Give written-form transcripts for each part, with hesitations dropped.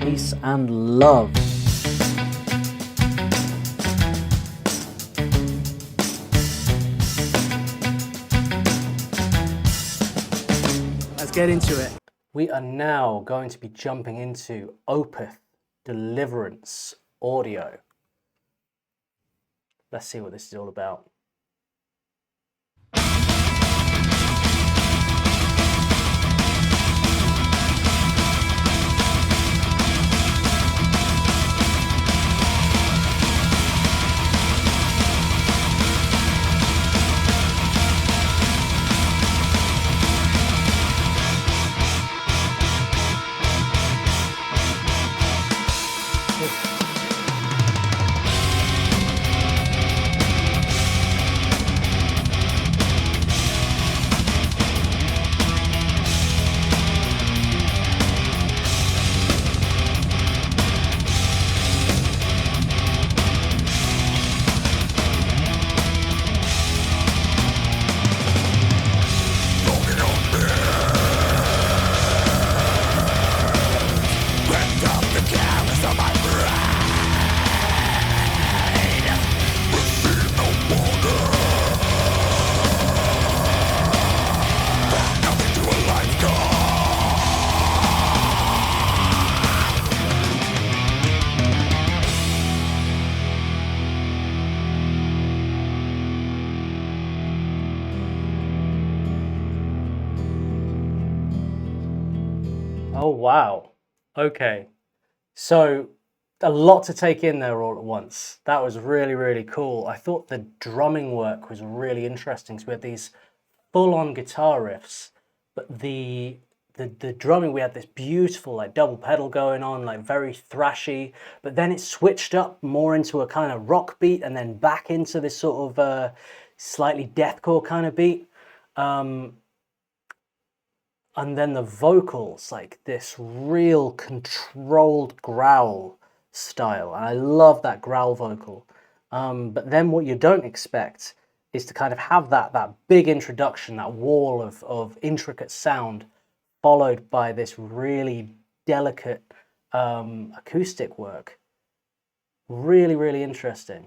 peace and love. Let's get into it. We are now going to be jumping into Opeth Deliverance audio. Let's see what this is all about. Oh, wow. Okay. So a lot to take in there all at once. That was really, really cool. I thought the drumming work was really interesting. So we had these full-on guitar riffs, but the drumming, we had this beautiful like double pedal going on, like very thrashy, but then it switched up more into a kind of rock beat and then back into this sort of slightly deathcore kind of beat. And then the vocals, like this real controlled growl style. And I love that growl vocal. But then what you don't expect is to kind of have that big introduction, that wall of intricate sound, followed by this really delicate acoustic work. Really, really interesting.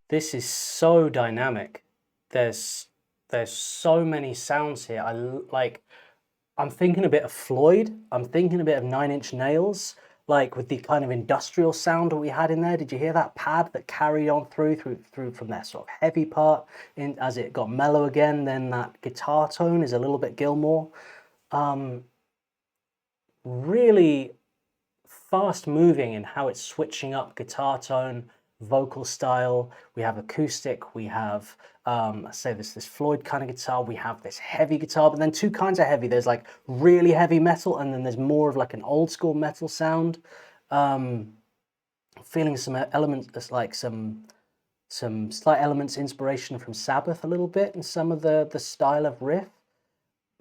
This is so dynamic. There's so many sounds here. I'm thinking a bit of Floyd. I'm thinking a bit of Nine Inch Nails, like with the kind of industrial sound that we had in there. Did you hear that pad that carried on through from that sort of heavy part in as it got mellow again? Then that guitar tone is a little bit Gilmore. Really fast moving in how it's switching up guitar tone, vocal style. We have acoustic, we have say this Floyd kind of guitar, we have this heavy guitar, but then two kinds of heavy. There's like really heavy metal, and then there's more of like an old school metal sound. Feeling some elements, like some slight elements inspiration from Sabbath a little bit, and some of the style of riff.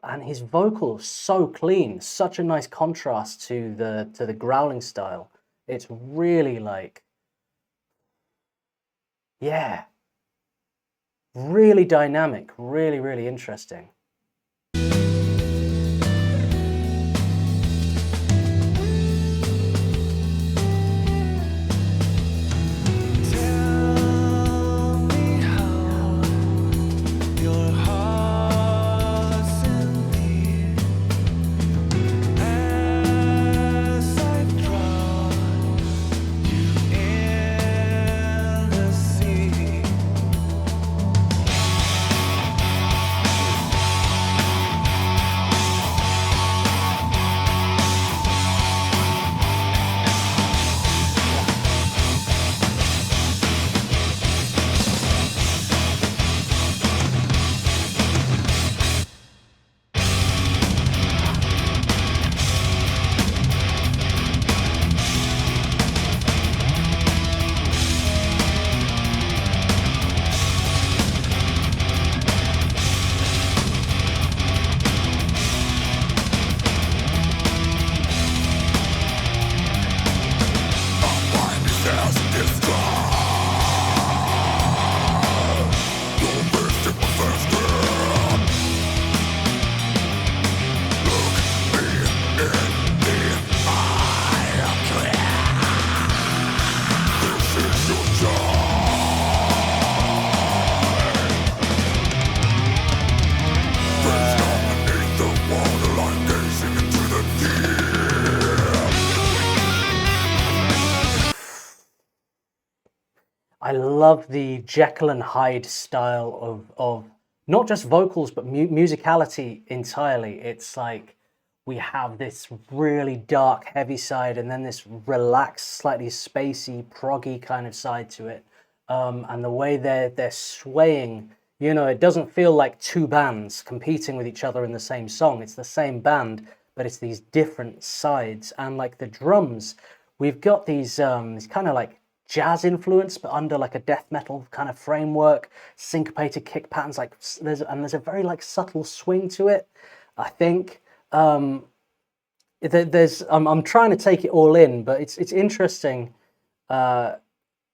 And his vocal so clean, such a nice contrast to the growling style. It's really like, yeah, really dynamic, really, really interesting. I love the Jekyll and Hyde style of not just vocals, but musicality entirely. It's like we have this really dark, heavy side, and then this relaxed, slightly spacey, proggy kind of side to it. And the way they're swaying, you know, it doesn't feel like two bands competing with each other in the same song. It's the same band, but it's these different sides. And like the drums, we've got these kind of like jazz influence, but under like a death metal kind of framework, syncopated kick patterns. Like there's a very like subtle swing to it. I think I'm trying to take it all in, but it's interesting that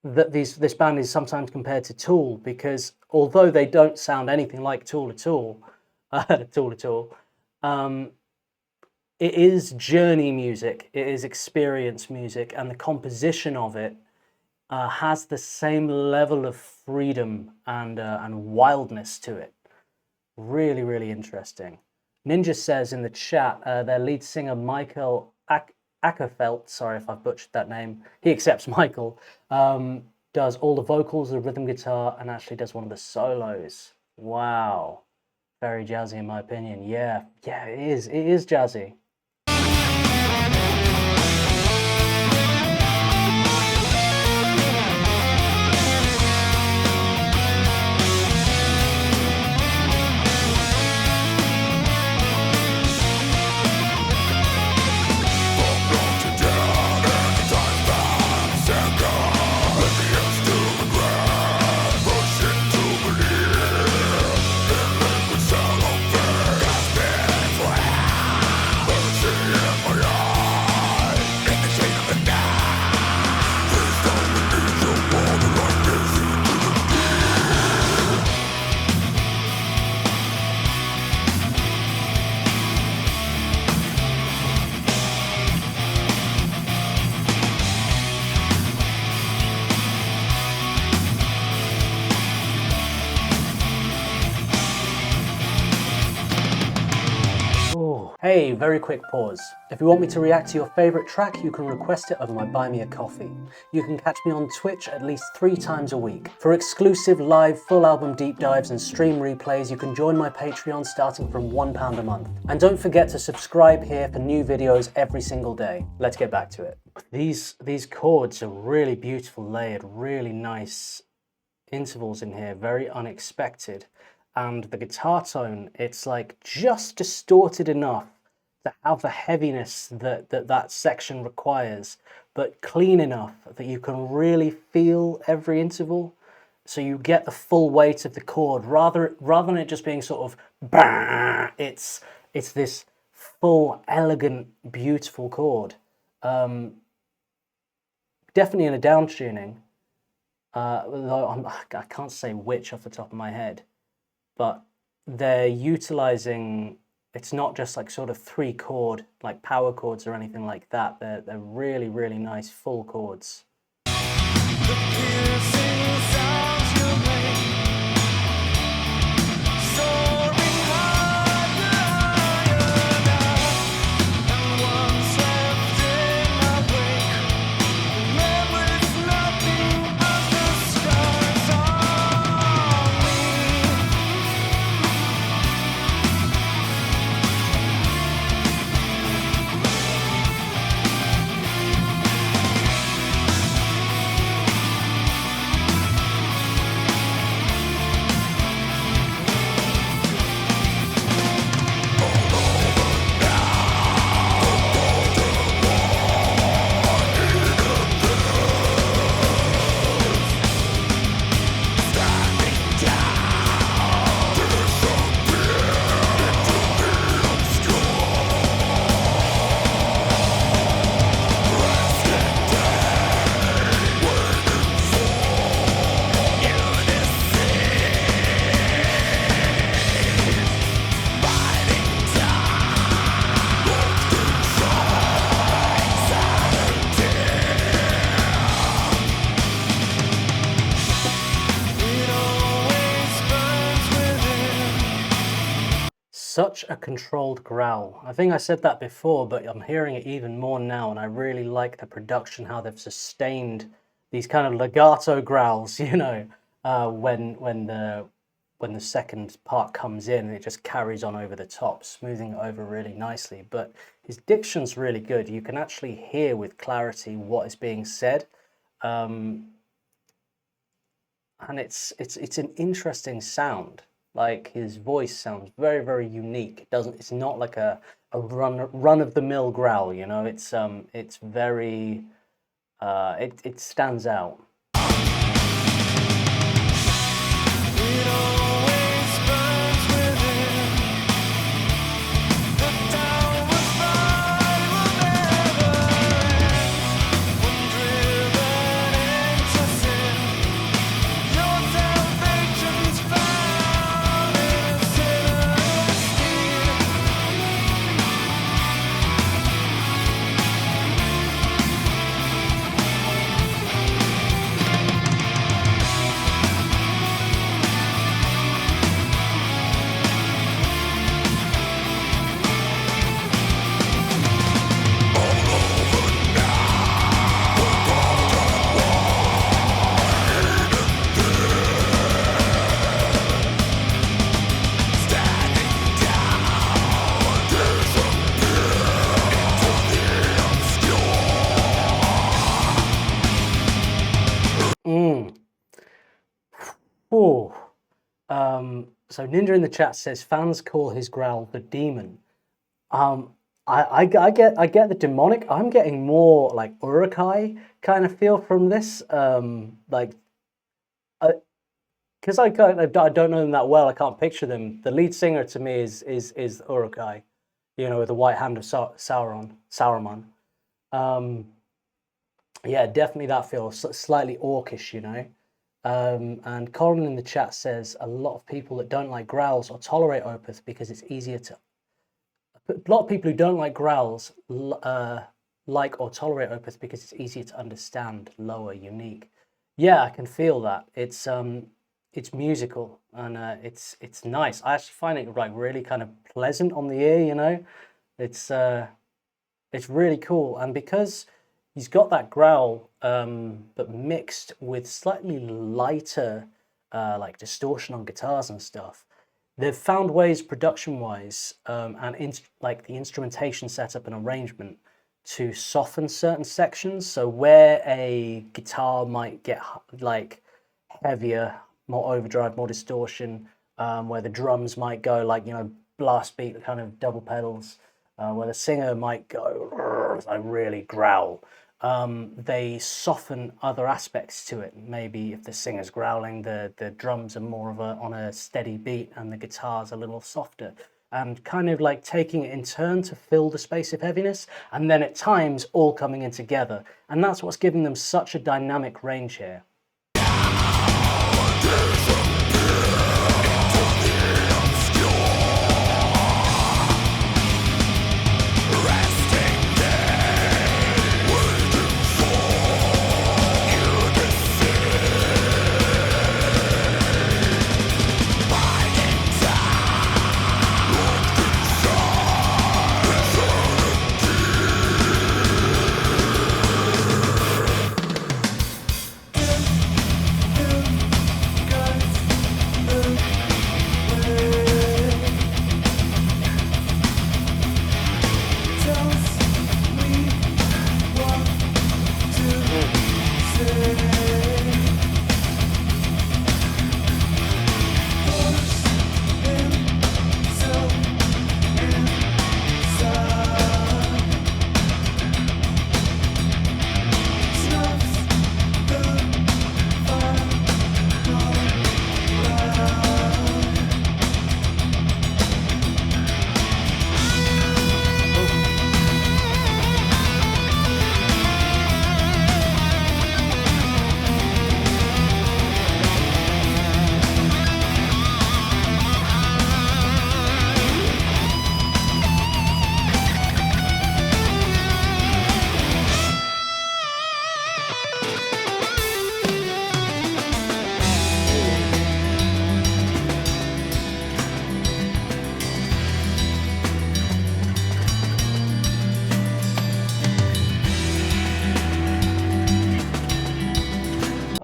this band is sometimes compared to Tool, because although they don't sound anything like Tool at all, it is journey music, it is experience music, and the composition of it has the same level of freedom and wildness to it. Really, really interesting. Ninja says in the chat, their lead singer Michael Ackerfeld, sorry if I've butchered that name, he accepts Michael, does all the vocals, the rhythm guitar, and actually does one of the solos. Wow. Very jazzy in my opinion. Yeah, it is jazzy. Hey, very quick pause. If you want me to react to your favourite track, you can request it over my Buy Me a Coffee. You can catch me on Twitch at least 3 times a week. For exclusive live full album deep dives and stream replays, you can join my Patreon starting from £1 a month. And don't forget to subscribe here for new videos every single day. Let's get back to it. These chords are really beautiful, layered, really nice intervals in here, very unexpected. And the guitar tone, it's like just distorted enough to have the heaviness that section requires, but clean enough that you can really feel every interval, so you get the full weight of the chord rather than it just being sort of bah, it's this full, elegant, beautiful chord. definitely in a down tuning. Though I can't say which off the top of my head, but they're utilizing. It's not just like sort of 3 chord like power chords or anything like that. They're really really nice full chords. Such a controlled growl. I think I said that before, but I'm hearing it even more now, and I really like the production, how they've sustained these kind of legato growls, you know, when the second part comes in, and it just carries on over the top, smoothing it over really nicely. But his diction's really good. You can actually hear with clarity what is being said. And it's an interesting sound. Like his voice sounds very, very unique. It's not like a run of the mill growl, you know. It's very it stands out. Oh, so Ninja in the chat says fans call his growl the demon. I get the demonic. I'm getting more like Urukai kind of feel from this. Like, because I don't know them that well. I can't picture them. The lead singer to me is Urukai, you know, with the white hand of Sauron. Yeah, definitely that feels slightly orcish, you know. And Colin in the chat says a lot of people that don't like growls or tolerate Opeth because it's easier to. A lot of people who don't like growls like or tolerate Opeth because it's easier to understand, lower, unique. Yeah, I can feel that. It's musical and it's nice. I actually find it like really kind of pleasant on the ear, you know. It's really cool, and because he's got that growl, but mixed with slightly lighter, like distortion on guitars and stuff. They've found ways, production-wise, and like the instrumentation setup and arrangement, to soften certain sections. So where a guitar might get like heavier, more overdrive, more distortion, where the drums might go like, you know, blast beat kind of double pedals, where the singer might go like really growl. They soften other aspects to it. Maybe if the singer's growling, the drums are more of on a steady beat and the guitar's a little softer. and kind of like taking it in turn to fill the space of heaviness, and then at times all coming in together. And that's what's giving them such a dynamic range here.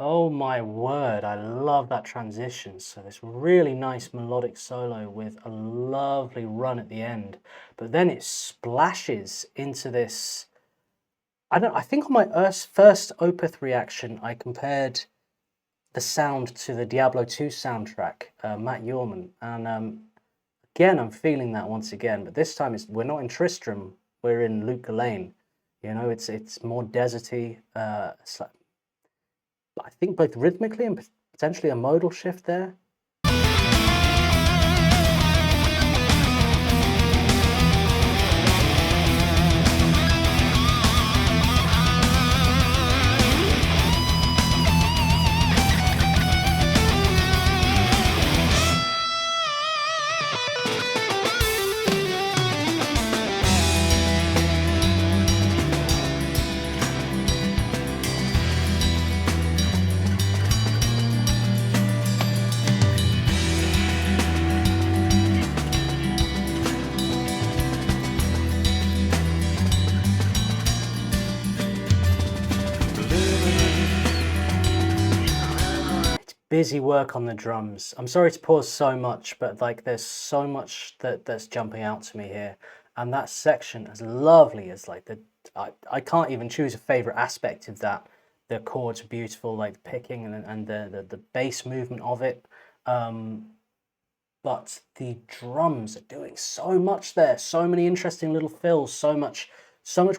Oh my word, I love that transition. So this really nice melodic solo with a lovely run at the end, but then it splashes into this. I think on my first Opeth reaction, I compared the sound to the Diablo 2 soundtrack, Matt Yorman, and again, I'm feeling that once again, but this time we're not in Tristram, we're in Luke Lane. You know, it's more deserty. It's like, I think both rhythmically and potentially a modal shift there. Busy work on the drums. I'm sorry to pause so much, but like there's so much that's jumping out to me here. And that section, as lovely as like I can't even choose a favorite aspect of that. The chords are beautiful, like the picking and the bass movement of it. But the drums are doing so much there, so many interesting little fills, so much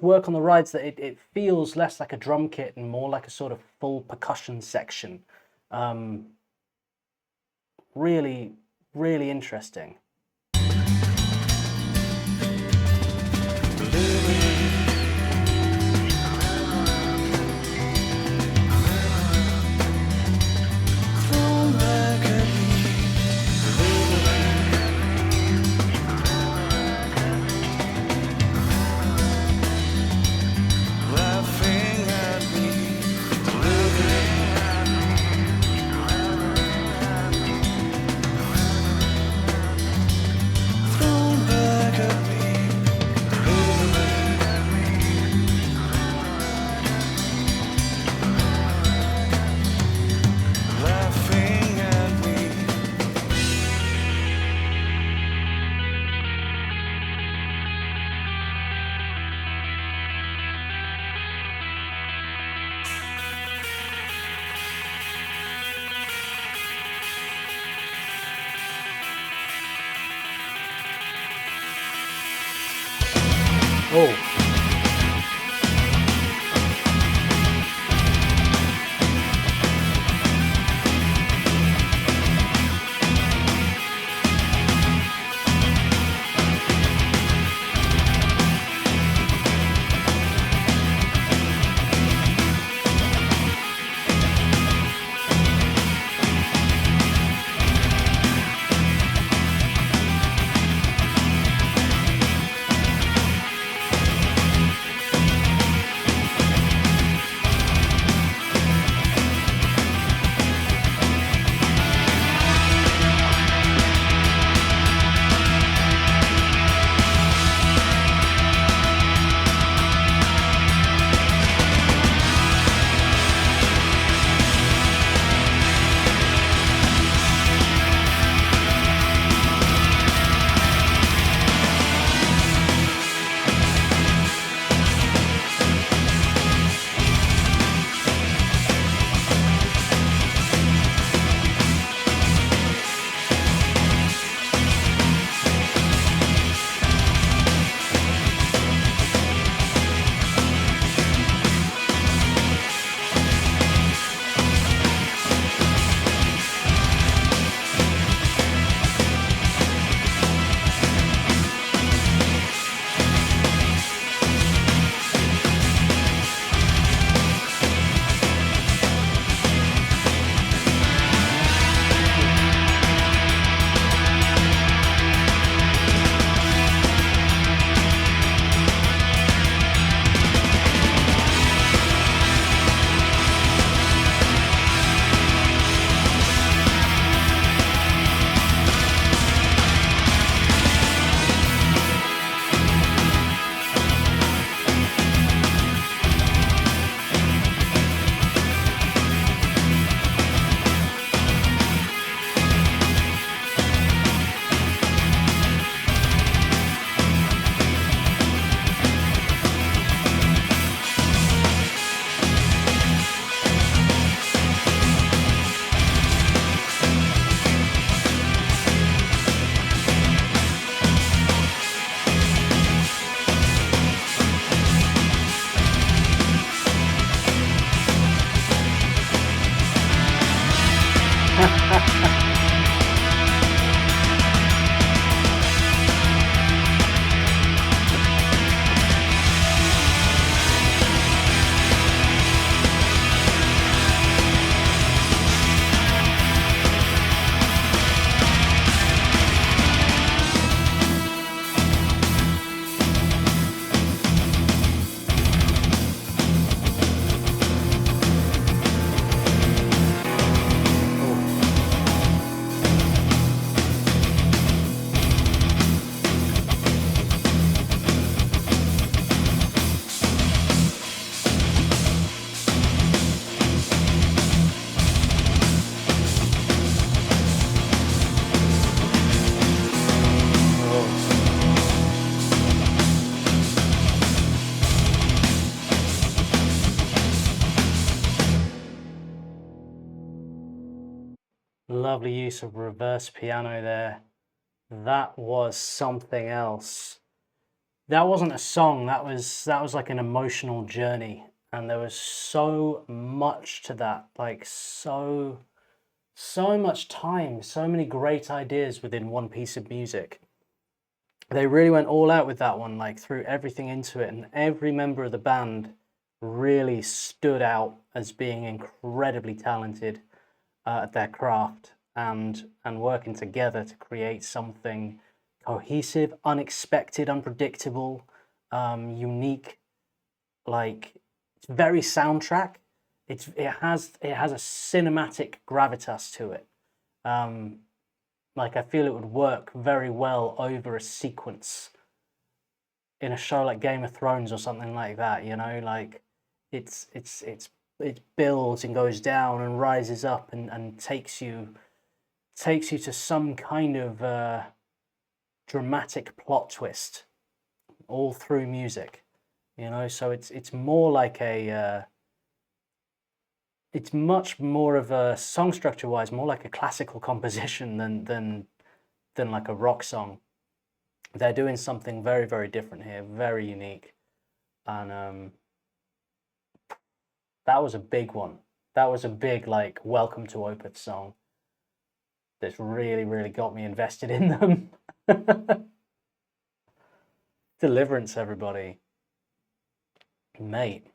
work on the rides that it feels less like a drum kit and more like a sort of full percussion section. Really, really interesting. Lovely use of reverse piano there. That was something else. That wasn't a song, that was like an emotional journey, and there was so much to that, like so much time, so many great ideas within one piece of music. They really went all out with that one, like threw everything into it, and every member of the band really stood out as being incredibly talented at their craft, and working together to create something cohesive, unexpected, unpredictable, unique. Like, it's very soundtrack. It has a cinematic gravitas to it. Like, I feel it would work very well over a sequence in a show like Game of Thrones or something like that. You know, like it builds and goes down and rises up and takes you to some kind of dramatic plot twist all through music. You know, so it's more like a it's much more of a song structure wise, more like a classical composition than like a rock song. They're doing something very, very different here, very unique, and that was a big one. That was a big, like, welcome to Opeth song that's really, really got me invested in them. Deliverance, everybody. Mate,